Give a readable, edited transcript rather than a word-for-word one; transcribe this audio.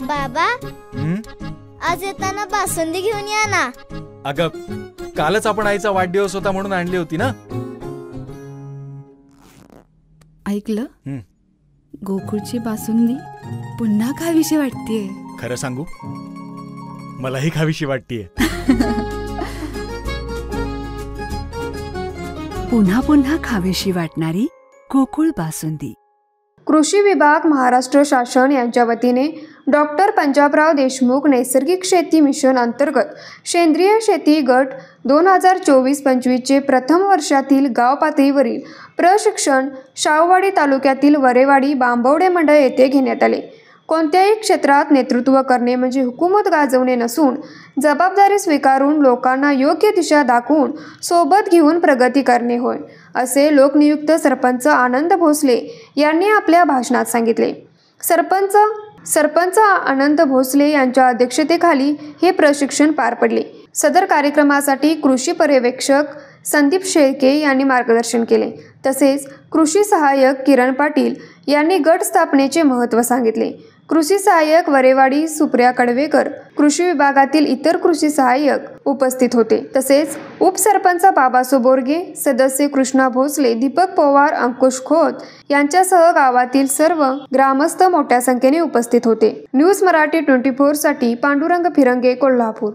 बाबा, आज येताना बासुंदी घेऊन या ना. अगं, कालच आपण आईचा वाढदिवस होता म्हणून आणली होती ना. ऐकलं, गोकुळची बासुंदी पुन्हा खावीशी वाटतेय. खरं सांगू, मलाही खावीशी वाटतेय. पुन्हा पुन्हा खावीशी वाटणारी गोकुळ बासुंदी. कृषी विभाग, महाराष्ट्र शासन यांच्या वतीने डॉक्टर पंजाबराव देशमुख नैसर्गिक शेती मिशन अंतर्गत सेंद्रिय शेती गट 2024-25चे प्रथम वर्षातील गाव पातळीवरील प्रशिक्षण शाहूवाडी तालुक्यातील वरेवाडी बांबवडे मंडळ येथे घेण्यात आले. कोणत्याही क्षेत्रात नेतृत्व करणे म्हणजे हुकूमत गाजवणे नसून जबाबदारी स्वीकारून लोकांना योग्य दिशा दाखवून सोबत घेऊन प्रगती करणे होय, असे लोकनियुक्त सरपंच आनंद भोसले यांनी आपल्या भाषणात सांगितले. सरपंच आनंद भोसले यांच्या अध्यक्षतेखाली हे प्रशिक्षण पार पडले. सदर कार्यक्रमासाठी कृषी पर्यवेक्षक संदीप शेळके यांनी मार्गदर्शन केले. तसेच कृषी सहाय्यक किरण पाटील यांनी गट स्थापनेचे महत्त्व सांगितले. कृषी सहाय्यक वरेवाडी सुप्रिया कडवेकर, कृषी विभागातील इतर कृषी सहाय्यक उपस्थित होते. तसेच उपसरपंच बाबासो बोरगे, सदस्य कृष्णा भोसले, दीपक पवार, अंकुश खोत यांच्यासह गावातील सर्व ग्रामस्थ मोठ्या संख्येने उपस्थित होते. न्यूज मराठी 24 साठी पांडुरंग फिरंगे, कोल्हापूर.